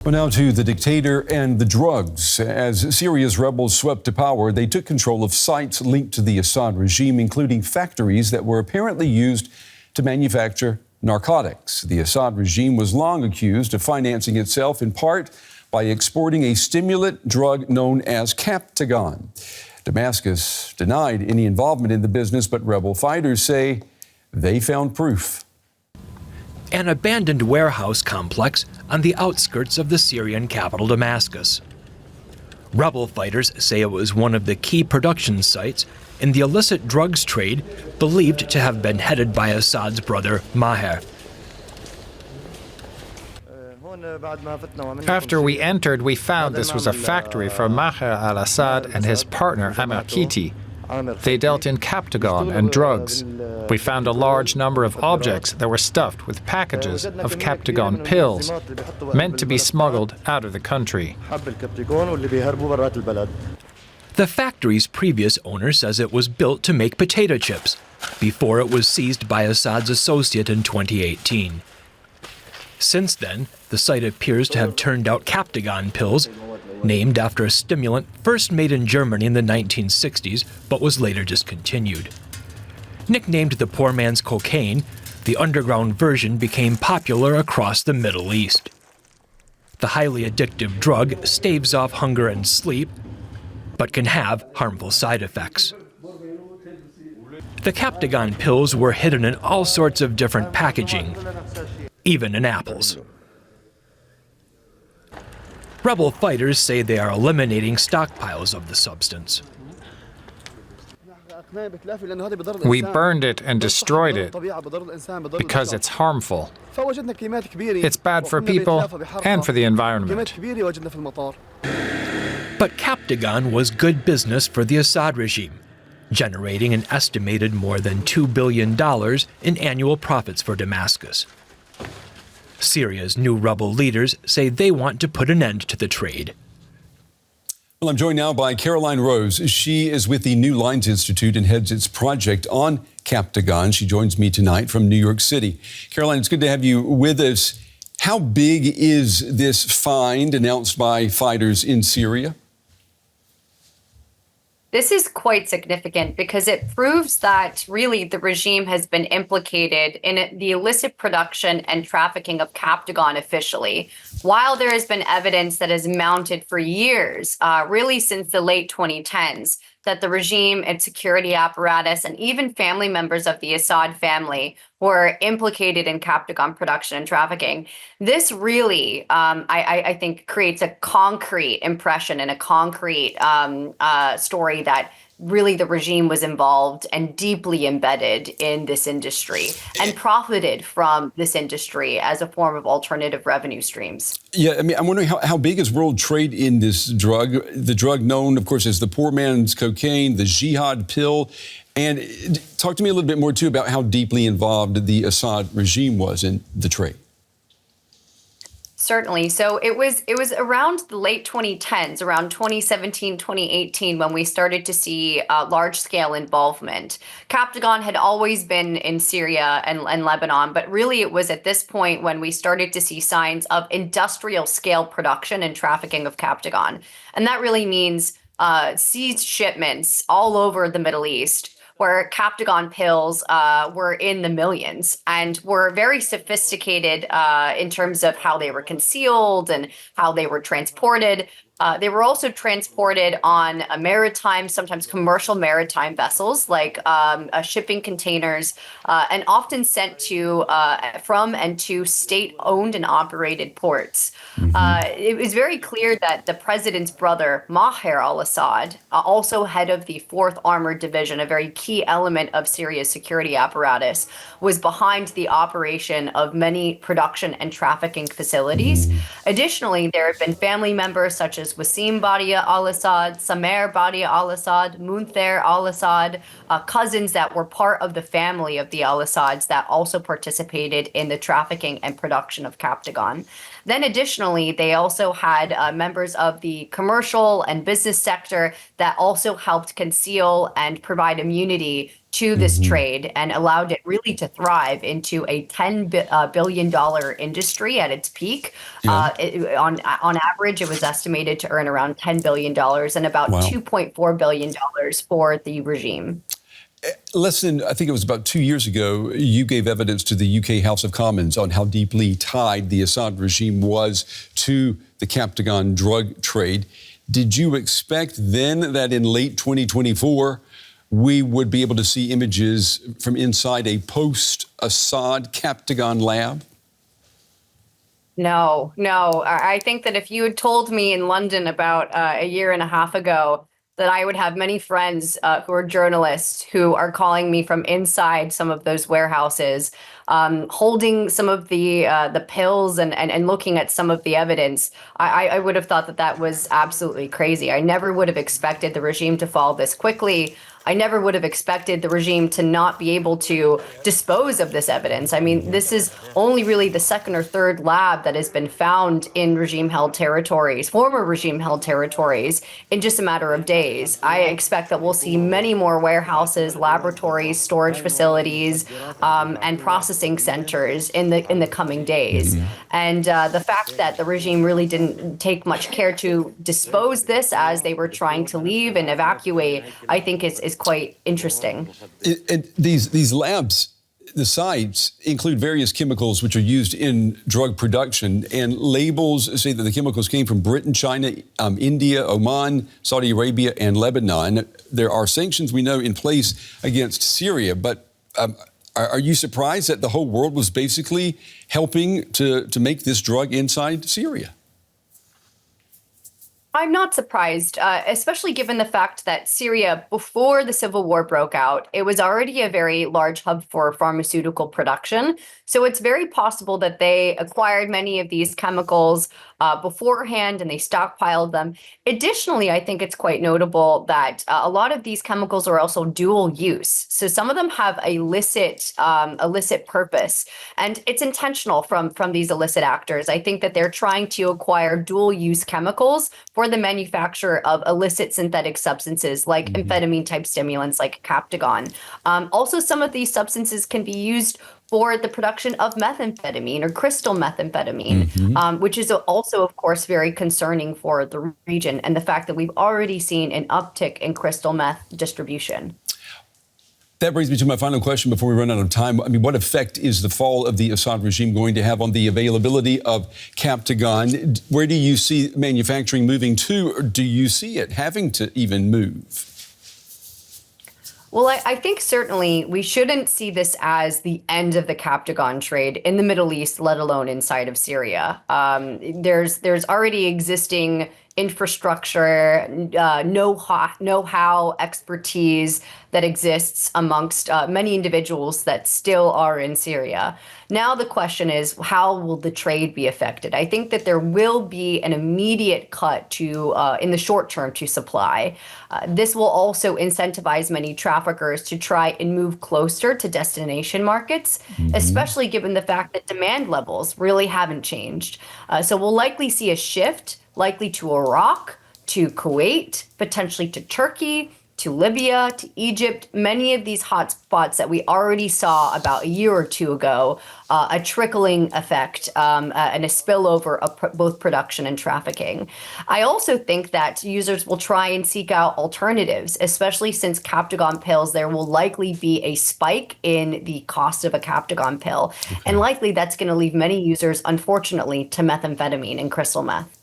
Well, now to the dictator and the drugs. As Syria's rebels swept to power, they took control of sites linked to the Assad regime, including factories that were apparently used to manufacture narcotics. The Assad regime was long accused of financing itself in part by exporting a stimulant drug known as captagon. Damascus denied any involvement in the business, but rebel fighters say they found proof. An abandoned warehouse complex on the outskirts of the Syrian capital, Damascus. Rebel fighters say it was one of the key production sites in the illicit drugs trade believed to have been headed by Assad's brother, Maher. After we entered, we found this was a factory for Maher al-Assad and his partner, Amr Kiti. They dealt in captagon and drugs. We found a large number of objects that were stuffed with packages of captagon pills meant to be smuggled out of the country. The factory's previous owner says it was built to make potato chips before it was seized by Assad's associate in 2018. Since then, the site appears to have turned out captagon pills, named after a stimulant first made in Germany in the 1960s, but was later discontinued. Nicknamed the poor man's cocaine, the underground version became popular across the Middle East. The highly addictive drug staves off hunger and sleep, but can have harmful side effects. The captagon pills were hidden in all sorts of different packaging, even in apples. Rebel fighters say they are eliminating stockpiles of the substance. We burned it and destroyed it because it's harmful. It's bad for people and for the environment. But captagon was good business for the Assad regime, generating an estimated more than $2 billion in annual profits for Damascus. Syria's new rebel leaders say they want to put an end to the trade. Well, I'm joined now by Caroline Rose. She is with the New Lines Institute and heads its project on captagon. She joins me tonight from New York City. Caroline, it's good to have you with us. How big is this find announced by fighters in Syria? This is quite significant because it proves that really the regime has been implicated in the illicit production and trafficking of captagon officially. While there has been evidence that has mounted for years, really since the late 2010s, that the regime, its security apparatus, and even family members of the Assad family were implicated in captagon production and trafficking. This really, I think, creates a concrete impression and a concrete story that really the regime was involved and deeply embedded in this industry and profited from this industry as a form of alternative revenue streams. Yeah, I mean, I'm wondering how big is world trade in this drug? The drug known, of course, as the poor man's cocaine, the jihad pill. And talk to me a little bit more, too, about how deeply involved the Assad regime was in the trade. Certainly. So it was around the late 2010s, around 2017, 2018, when we started to see large-scale involvement. Captagon had always been in Syria and Lebanon, but really it was at this point when we started to see signs of industrial-scale production and trafficking of captagon. And that really means seized shipments all over the Middle East, where captagon pills were in the millions and were very sophisticated in terms of how they were concealed and how they were transported. They were also transported on a maritime, sometimes commercial maritime vessels, like shipping containers, and often sent to from and to state-owned and operated ports. It was very clear that the president's brother, Maher al-Assad, also head of the 4th Armored Division, a very key element of Syria's security apparatus, was behind the operation of many production and trafficking facilities. Additionally, there have been family members such as Wasim Badia al-Assad, Samer Badia al-Assad, Munther al-Assad, cousins that were part of the family of the al-Assads that also participated in the trafficking and production of captagon. Then additionally, they also had members of the commercial and business sector that also helped conceal and provide immunity to this trade and allowed it really to thrive into a $10 billion industry at its peak. Yeah. On average, it was estimated to earn around $10 billion and about Wow. $2.4 billion for the regime. Listen, I think it was about 2 years ago, you gave evidence to the UK House of Commons on how deeply tied the Assad regime was to the captagon drug trade. Did you expect then that in late 2024, we would be able to see images from inside a post-Assad captagon lab? No. I think that if you had told me in London about a year and a half ago that I would have many friends who are journalists who are calling me from inside some of those warehouses, holding some of the pills and looking at some of the evidence, I would have thought that that was absolutely crazy. I never would have expected the regime to fall this quickly. I never would have expected the regime to not be able to dispose of this evidence. I mean, this is only really the second or third lab that has been found in regime-held territories, former regime-held territories, in just a matter of days. I expect that we'll see many more warehouses, laboratories, storage facilities, and processing centers in the coming days. And the fact that the regime really didn't take much care to dispose this as they were trying to leave and evacuate, I think is quite interesting. These labs, the sites, include various chemicals which are used in drug production, and labels say that the chemicals came from Britain, China, India, Oman, Saudi Arabia, and Lebanon. There are sanctions, we know, in place against Syria, but are you surprised that the whole world was basically helping to make this drug inside Syria? I'm not surprised, especially given the fact that Syria, before the civil war broke out, it was already a very large hub for pharmaceutical production. So it's very possible that they acquired many of these chemicals beforehand and they stockpiled them. Additionally, I think it's quite notable that a lot of these chemicals are also dual use. So some of them have illicit purpose, and it's intentional from these illicit actors. I think that they're trying to acquire dual use chemicals for the manufacture of illicit synthetic substances like amphetamine type stimulants like captagon. Also, some of these substances can be used for the production of methamphetamine or crystal methamphetamine, which is also, of course, very concerning for the region, and the fact that we've already seen an uptick in crystal meth distribution. That brings me to my final question before we run out of time. I mean, what effect is the fall of the Assad regime going to have on the availability of captagon? Where do you see manufacturing moving to, or do you see it having to even move? Well, I think certainly we shouldn't see this as the end of the captagon trade in the Middle East, let alone inside of Syria. There's already existing infrastructure, know-how, expertise that exists amongst many individuals that still are in Syria. Now the question is, how will the trade be affected? I think that there will be an immediate cut to, in the short term, to supply. This will also incentivize many traffickers to try and move closer to destination markets, especially given the fact that demand levels really haven't changed. So we'll likely see a shift, likely to Iraq, to Kuwait, potentially to Turkey, to Libya, to Egypt, many of these hot spots that we already saw about a year or two ago, a trickling effect and a spillover of both production and trafficking. I also think that users will try and seek out alternatives, especially since captagon pills, there will likely be a spike in the cost of a captagon pill. And likely that's going to leave many users, unfortunately, to methamphetamine and crystal meth.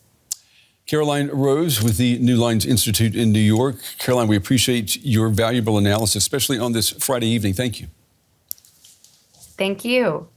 Caroline Rose with the New Lines Institute in New York. Caroline, we appreciate your valuable analysis, especially on this Friday evening. Thank you. Thank you.